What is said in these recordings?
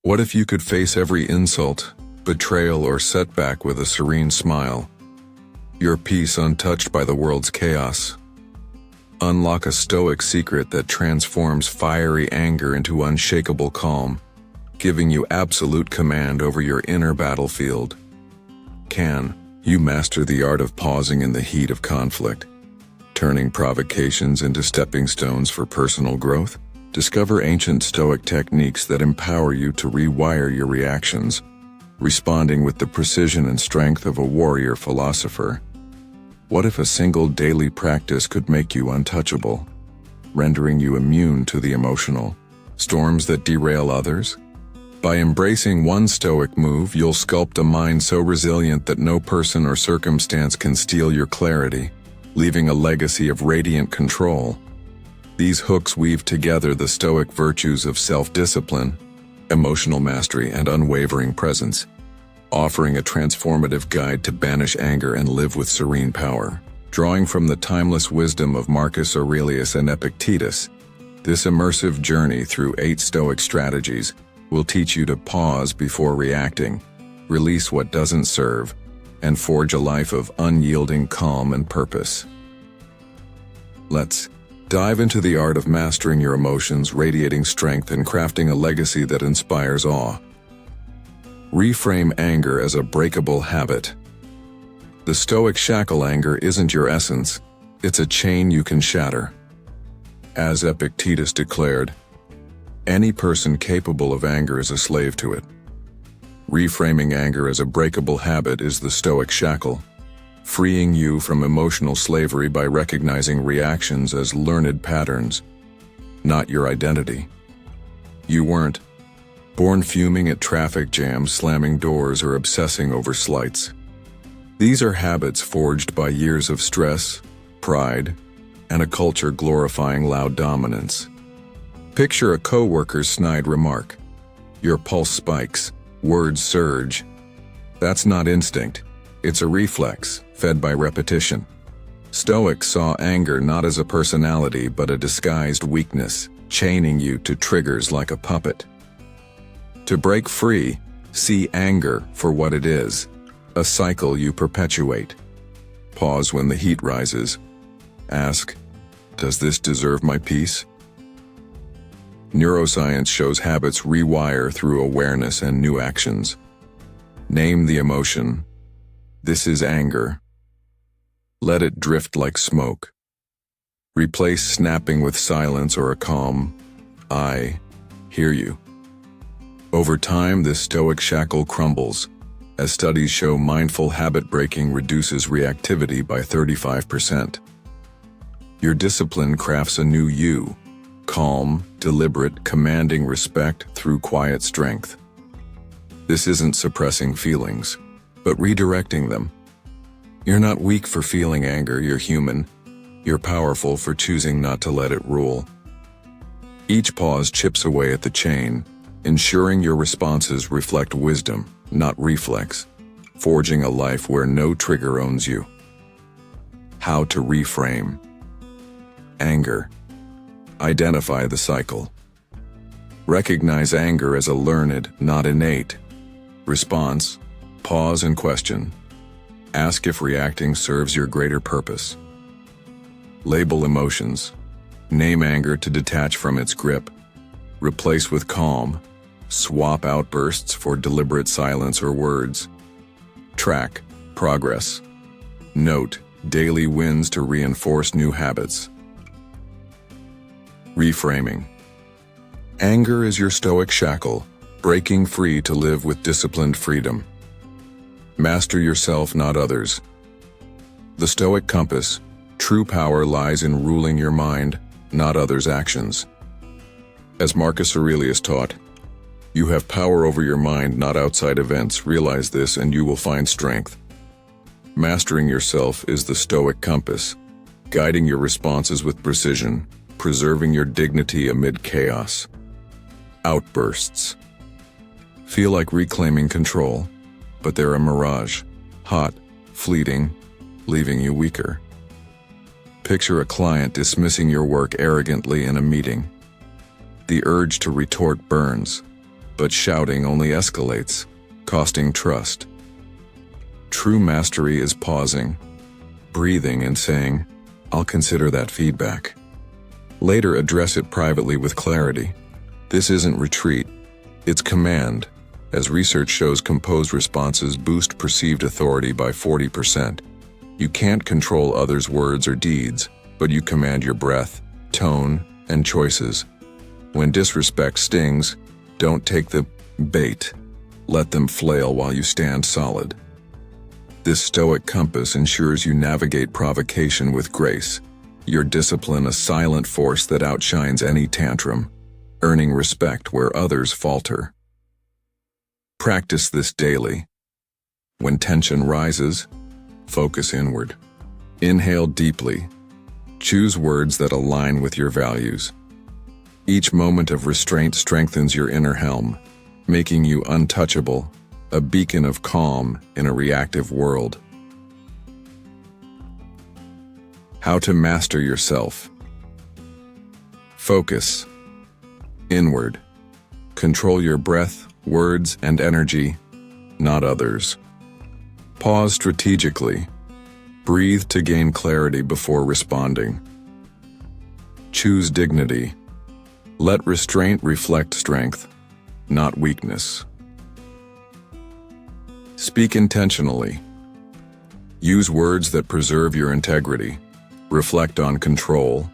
What if you could face every insult, betrayal, or setback with a serene smile? Your peace untouched by the world's chaos. Unlock a Stoic secret that transforms fiery anger into unshakable calm, giving you absolute command over your inner battlefield. Can you master the art of pausing in the heat of conflict, turning provocations into stepping stones for personal growth? Discover ancient Stoic techniques that empower you to rewire your reactions, responding with the precision and strength of a warrior philosopher. What if a single daily practice could make you untouchable, rendering you immune to the emotional storms that derail others? By embracing one Stoic move, you'll sculpt a mind so resilient that no person or circumstance can steal your clarity, leaving a legacy of radiant control. These hooks weave together the Stoic virtues of self-discipline, emotional mastery, and unwavering presence, offering a transformative guide to banish anger and live with serene power. Drawing from the timeless wisdom of Marcus Aurelius and Epictetus, this immersive journey through 8 Stoic strategies will teach you to pause before reacting, release what doesn't serve, and forge a life of unyielding calm and purpose. Let's dive into the art of mastering your emotions, radiating strength, and crafting a legacy that inspires awe. Reframe anger as a breakable habit. The Stoic shackle anger isn't your essence, it's a chain you can shatter. As Epictetus declared, any person capable of anger is a slave to it. Reframing anger as a breakable habit is the Stoic shackle, freeing you from emotional slavery by recognizing reactions as learned patterns, not your identity. You weren't born fuming at traffic jams, slamming doors, or obsessing over slights. These are habits forged by years of stress, pride, and a culture glorifying loud dominance. Picture a coworker's snide remark. Your pulse spikes, words surge. That's not instinct. It's a reflex, fed by repetition. Stoics saw anger not as a personality but a disguised weakness, chaining you to triggers like a puppet. To break free, see anger for what it is, a cycle you perpetuate. Pause when the heat rises. Ask, does this deserve my peace? Neuroscience shows habits rewire through awareness and new actions. Name the emotion. This is anger. Let it drift like smoke. Replace snapping with silence or a calm, I hear you. Over time, this Stoic shackle crumbles, as studies show mindful habit breaking reduces reactivity by 35%. Your discipline crafts a new you, calm, deliberate, commanding respect through quiet strength. This isn't suppressing feelings, but redirecting them. You're not weak for feeling anger, you're human. You're powerful for choosing not to let it rule. Each pause chips away at the chain, ensuring your responses reflect wisdom, not reflex, forging a life where no trigger owns you. How to reframe anger. Identify the cycle. Recognize anger as a learned, not innate response. Pause and question. Ask if reacting serves your greater purpose. Label emotions. Name anger to detach from its grip. Replace with calm. Swap outbursts for deliberate silence or words. Track progress. Note daily wins to reinforce new habits. Reframing. Anger is your Stoic shackle, breaking free to live with disciplined freedom. Master yourself, not others. The Stoic compass, true power lies in ruling your mind, not others' actions. As Marcus Aurelius taught, you have power over your mind, not outside events. Realize this and you will find strength. Mastering yourself is the Stoic compass, guiding your responses with precision, preserving your dignity amid chaos. Outbursts. Feel like reclaiming control, but they're a mirage, hot, fleeting, leaving you weaker. Picture a client dismissing your work arrogantly in a meeting. The urge to retort burns, but shouting only escalates, costing trust. True mastery is pausing, breathing, and saying, "I'll consider that feedback." Later, address it privately with clarity. This isn't retreat, it's command. As research shows, composed responses boost perceived authority by 40%. You can't control others' words or deeds, but you command your breath, tone, and choices. When disrespect stings, don't take the bait. Let them flail while you stand solid. This Stoic compass ensures you navigate provocation with grace, your discipline a silent force that outshines any tantrum, earning respect where others falter. Practice this daily. When tension rises, focus inward. Inhale deeply. Choose words that align with your values. Each moment of restraint strengthens your inner helm, making you untouchable, a beacon of calm in a reactive world. How to master yourself. Focus. Inward. Control your breath, words, and energy, not others. Pause strategically. Breathe to gain clarity before responding. Choose dignity. Let restraint reflect strength, not weakness. Speak intentionally. Use words that preserve your integrity. Reflect on control.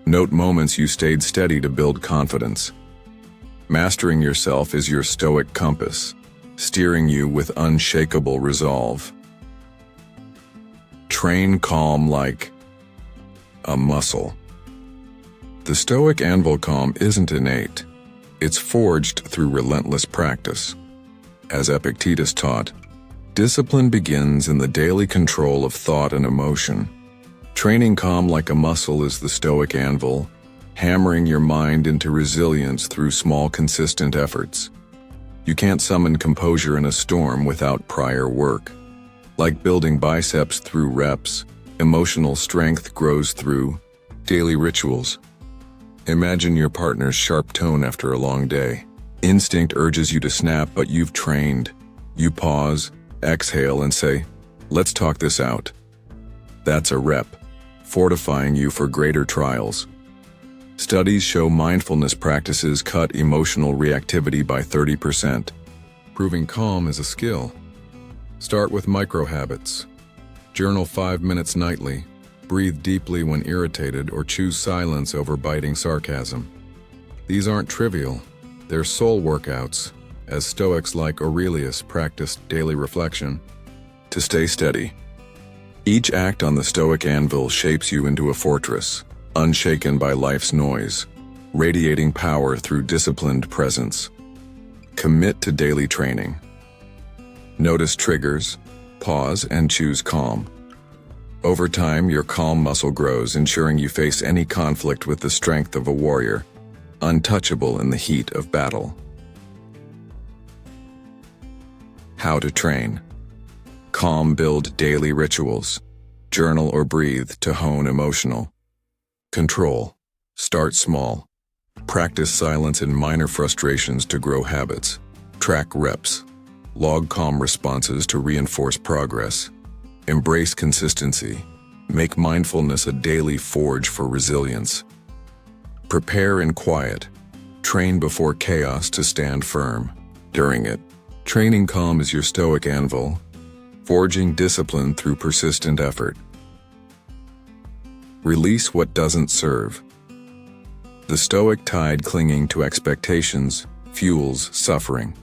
Note moments you stayed steady to build confidence. Mastering yourself is your Stoic compass, steering you with unshakable resolve. Train calm like a muscle. The Stoic anvil calm isn't innate. It's forged through relentless practice. As Epictetus taught, discipline begins in the daily control of thought and emotion. Training calm like a muscle is the Stoic anvil, hammering your mind into resilience through small, consistent efforts. You can't summon composure in a storm without prior work. Like building biceps through reps, emotional strength grows through daily rituals. Imagine your partner's sharp tone after a long day. Instinct urges you to snap, but you've trained. You pause, exhale, and say, "Let's talk this out." That's a rep, fortifying you for greater trials. Studies show mindfulness practices cut emotional reactivity by 30%. Proving calm is a skill. Start with micro habits. Journal 5 minutes nightly. Breathe deeply when irritated, or choose silence over biting sarcasm. These aren't trivial. They're soul workouts, as Stoics like Aurelius practiced daily reflection to stay steady. Each act on the Stoic anvil shapes you into a fortress, unshaken by life's noise, radiating power through disciplined presence. Commit to daily training. Notice triggers, pause, and choose calm. Over time, your calm muscle grows, ensuring you face any conflict with the strength of a warrior, untouchable in the heat of battle. How to train. Calm build daily rituals. Journal or breathe to hone emotional control. Start small. Practice silence and minor frustrations to grow habits. Track reps. Log calm responses to reinforce progress. Embrace consistency. Make mindfulness a daily forge for resilience. Prepare in quiet. Train before chaos to stand firm during it. Training calm is your Stoic anvil, forging discipline through persistent effort. Release what doesn't serve. The Stoic tide clinging to expectations fuels suffering.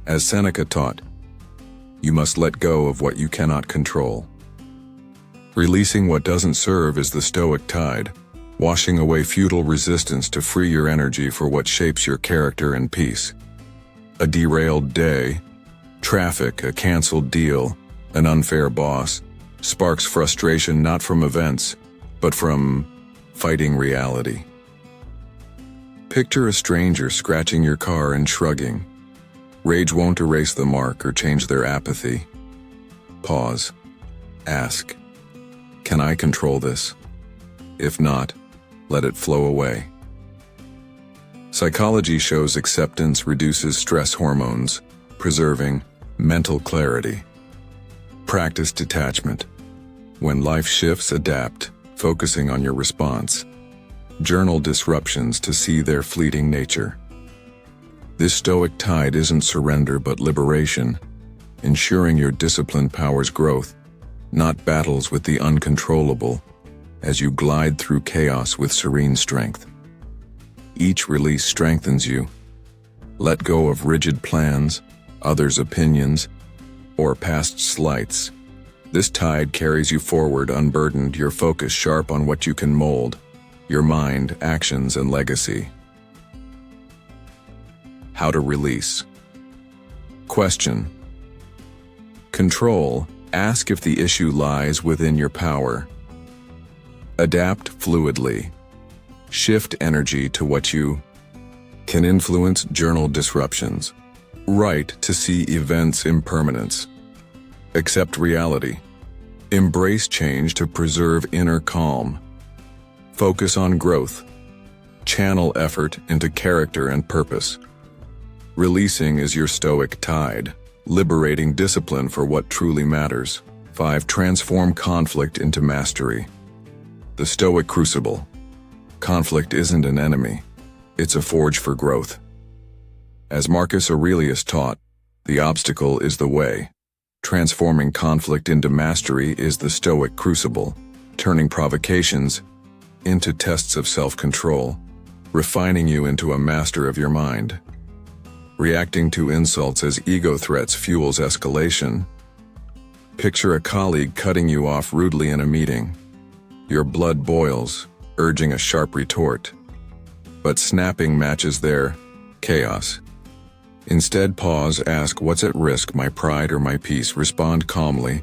As Seneca taught, you must let go of what you cannot control. Releasing what doesn't serve is the Stoic tide, washing away futile resistance to free your energy for what shapes your character and peace. A derailed day, traffic, a canceled deal, an unfair boss, sparks frustration not from events, but from fighting reality. Picture a stranger scratching your car and shrugging. Rage won't erase the mark or change their apathy. Pause. Ask, can I control this? If not, let it flow away. Psychology shows acceptance reduces stress hormones, preserving mental clarity. Practice detachment. When life shifts, adapt, focusing on your response. Journal disruptions to see their fleeting nature. This Stoic tide isn't surrender but liberation, ensuring your discipline powers growth, not battles with the uncontrollable, as you glide through chaos with serene strength. Each release strengthens you. Let go of rigid plans, others' opinions, or past slights. This tide carries you forward unburdened, your focus sharp on what you can mold, your mind, actions, and legacy. How to release. Question. Control. Ask if the issue lies within your power. Adapt fluidly. Shift energy to what you can influence. Journal disruptions. Write to see events' impermanence. Accept reality. Embrace change to preserve inner calm. Focus on growth. Channel effort into character and purpose. Releasing is your Stoic tide, liberating discipline for what truly matters. 5. Transform conflict into mastery. The Stoic crucible. Conflict isn't an enemy, it's a forge for growth. As Marcus Aurelius taught, the obstacle is the way. Transforming conflict into mastery is the Stoic crucible, turning provocations into tests of self-control, refining you into a master of your mind. Reacting to insults as ego threats fuels escalation. Picture a colleague cutting you off rudely in a meeting. Your blood boils, urging a sharp retort. But snapping matches their chaos. Instead, pause, ask, what's at risk, my pride or my peace? Respond calmly,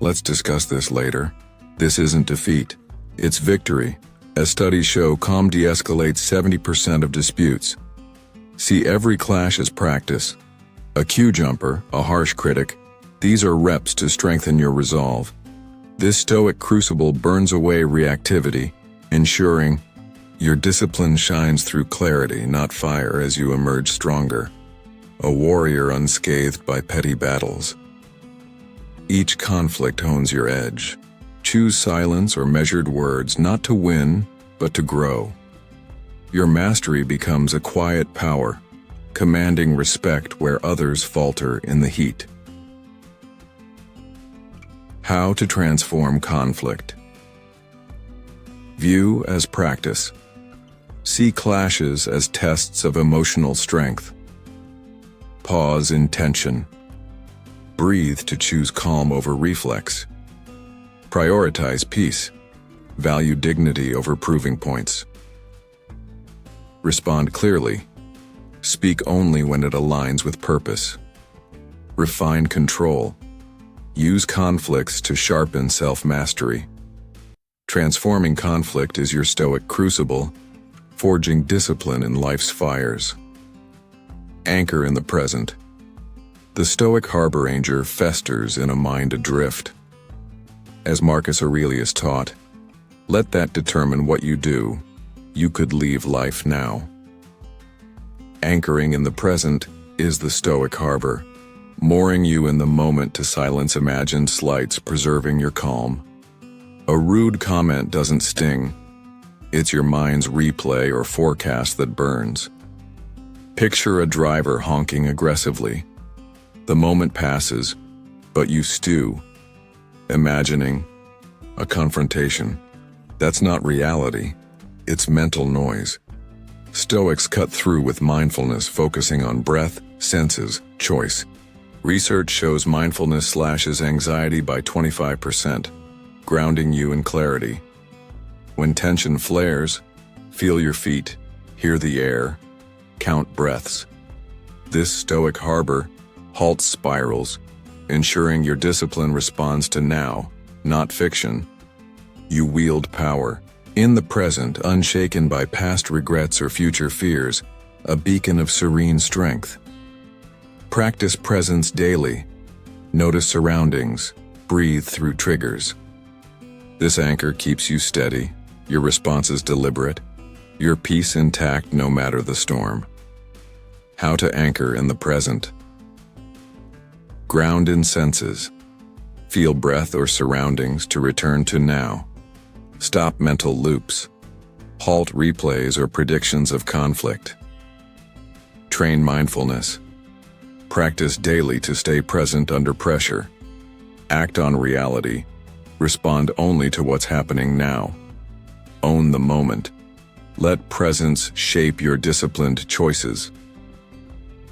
let's discuss this later. This isn't defeat, it's victory. As studies show, calm de-escalates 70% of disputes. See every clash as practice. A cue jumper, a harsh critic, these are reps to strengthen your resolve. This Stoic crucible burns away reactivity, ensuring your discipline shines through clarity, not fire, as you emerge stronger. A warrior unscathed by petty battles. Each conflict hones your edge. Choose silence or measured words, not to win, but to grow. Your mastery becomes a quiet power, commanding respect where others falter in the heat. How to transform conflict. View as practice. See clashes as tests of emotional strength. Pause in tension. Breathe to choose calm over reflex. Prioritize peace. Value dignity over proving points. Respond clearly. Speak only when it aligns with purpose. Refine control. Use conflicts to sharpen self-mastery. Transforming conflict is your Stoic crucible, forging discipline in life's fires. Anchor in the present. The Stoic harbor anchor festers in a mind adrift. As Marcus Aurelius taught, let that determine what you do. You could leave life now. Anchoring in the present is the Stoic harbor, mooring you in the moment to silence imagined slights, preserving your calm. A rude comment doesn't sting. It's your mind's replay or forecast that burns. Picture a driver honking aggressively. The moment passes, but you stew, imagining a confrontation. That's not reality, it's mental noise. Stoics cut through with mindfulness, focusing on breath, senses, choice. Research shows mindfulness slashes anxiety by 25%, grounding you in clarity. When tension flares, feel your feet, hear the air, count breaths. This Stoic harbor halts spirals, ensuring your discipline responds to now, not fiction. You wield power, in the present, unshaken by past regrets or future fears, a beacon of serene strength. Practice presence daily. Notice surroundings, breathe through triggers. This anchor keeps you steady, your responses deliberate, your peace intact no matter the storm. How to anchor in the present. Ground in senses. Feel breath or surroundings to return to now. Stop mental loops. Halt replays or predictions of conflict. Train mindfulness. Practice daily to stay present under pressure. Act on reality. Respond only to what's happening now. Own the moment. Let presence shape your disciplined choices.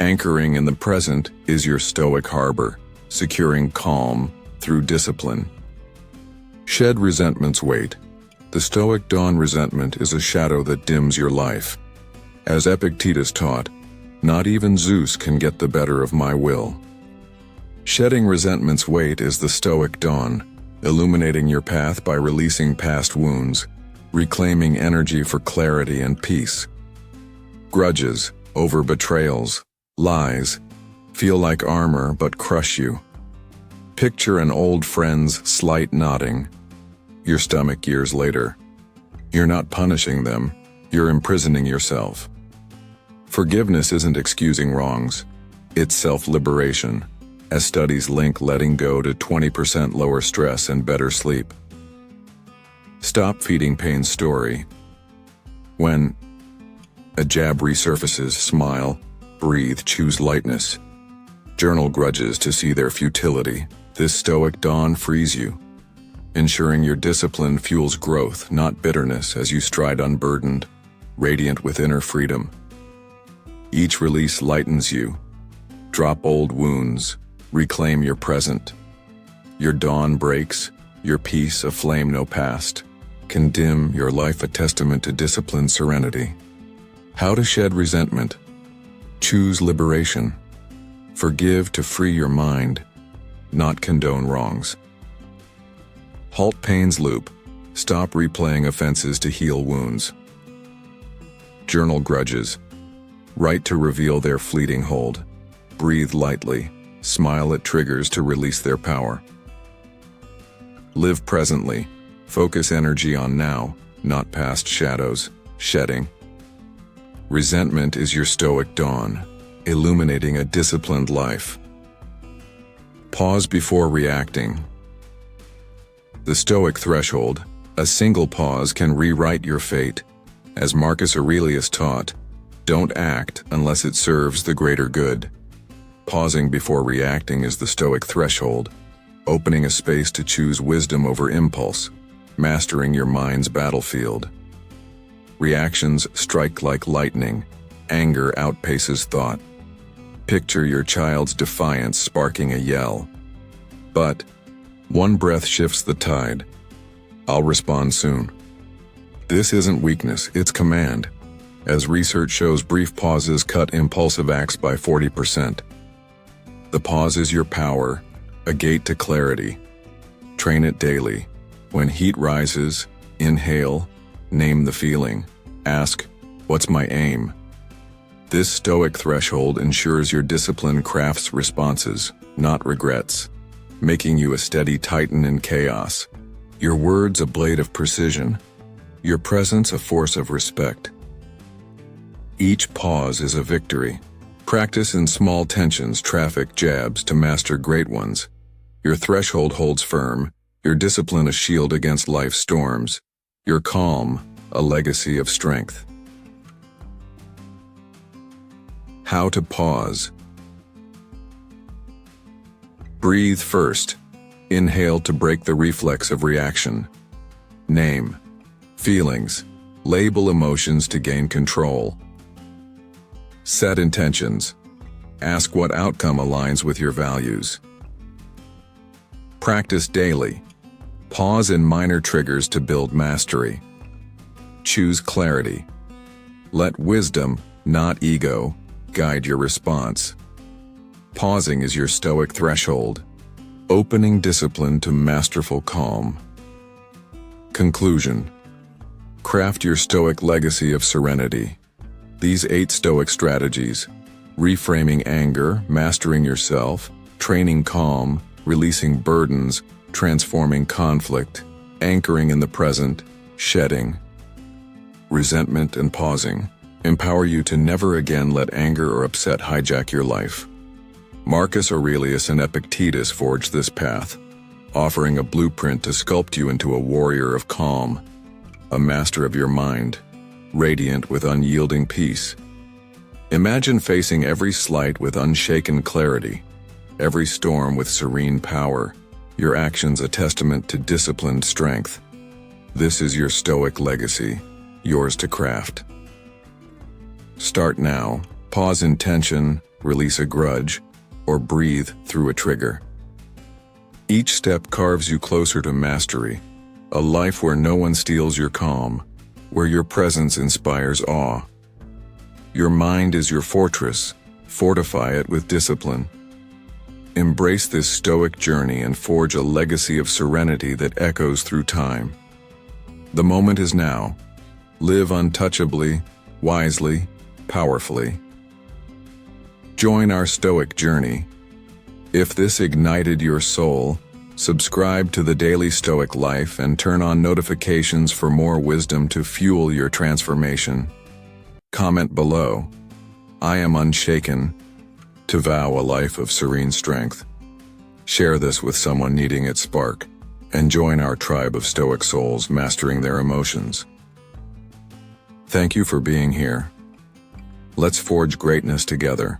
Anchoring in the present is your Stoic harbor, securing calm through discipline. Shed resentment's weight. The Stoic dawn resentment is a shadow that dims your life. As Epictetus taught, not even Zeus can get the better of my will. Shedding resentment's weight is the Stoic dawn, illuminating your path by releasing past wounds, reclaiming energy for clarity and peace. Grudges over betrayals, lies, feel like armor but crush you. Picture an old friend's slight nodding, your stomach years later. You're not punishing them, you're imprisoning yourself. Forgiveness isn't excusing wrongs, it's self-liberation, as studies link letting go to 20% lower stress and better sleep. Stop feeding pain's story. When a jab resurfaces, smile, breathe, choose lightness. Journal grudges to see their futility. This Stoic dawn frees you, ensuring your discipline fuels growth, not bitterness, as you stride unburdened, radiant with inner freedom. Each release lightens you. Drop old wounds, reclaim your present. Your dawn breaks, your peace a flame no past. Condemn your life a testament to disciplined serenity. How to shed resentment. Choose liberation. Forgive to free your mind, not condone wrongs. Halt pain's loop. Stop replaying offenses to heal wounds. Journal grudges. Write to reveal their fleeting hold. Breathe lightly. Smile at triggers to release their power. Live presently. Focus energy on now, not past shadows. Shedding. Resentment is your Stoic dawn, illuminating a disciplined life. Pause before reacting. The Stoic threshold, a single pause can rewrite your fate. As Marcus Aurelius taught, don't act unless it serves the greater good. Pausing before reacting is the Stoic threshold, opening a space to choose wisdom over impulse, mastering your mind's battlefield. Reactions strike like lightning. Anger outpaces thought. Picture your child's defiance sparking a yell. But one breath shifts the tide. I'll respond soon. This isn't weakness, it's command. As research shows, brief pauses cut impulsive acts by 40%. The pause is your power, a gate to clarity. Train it daily. When heat rises, inhale, name the feeling. Ask, what's my aim? This Stoic threshold ensures your discipline crafts responses, not regrets, making you a steady titan in chaos. Your words a blade of precision, your presence a force of respect. Each pause is a victory. Practice in small tensions, traffic jabs to master great ones. Your threshold holds firm, your discipline a shield against life's storms, your calm a legacy of strength. How to pause. Breathe first. Inhale to break the reflex of reaction. Name feelings. Label emotions to gain control. Set intentions. Ask what outcome aligns with your values. Practice daily. Pause in minor triggers to build mastery. Choose clarity. Let wisdom, not ego, guide your response. Pausing is your Stoic threshold, opening discipline to masterful calm. Conclusion. Craft your Stoic legacy of serenity. These 8 Stoic strategies, reframing anger, mastering yourself, training calm, releasing burdens, transforming conflict, anchoring in the present, shedding, resentment, and pausing empower you to never again let anger or upset hijack your life. Marcus Aurelius and Epictetus forged this path, offering a blueprint to sculpt you into a warrior of calm, a master of your mind, radiant with unyielding peace. Imagine facing every slight with unshaken clarity, every storm with serene power, your actions a testament to disciplined strength. This is your Stoic legacy, yours to craft. Start now, pause in tension, release a grudge, or breathe through a trigger. Each step carves you closer to mastery, a life where no one steals your calm, where your presence inspires awe. Your mind is your fortress, fortify it with discipline. Embrace this Stoic journey and forge a legacy of serenity that echoes through time. The moment is now. Live untouchably, wisely, powerfully. Join our Stoic journey. If this ignited your soul, subscribe to the Daily Stoic Life and turn on notifications for more wisdom to fuel your transformation. Comment below, "I am unshaken," to vow a life of serene strength. Share this with someone needing its spark, and join our tribe of Stoic souls mastering their emotions. Thank you for being here. Let's forge greatness together.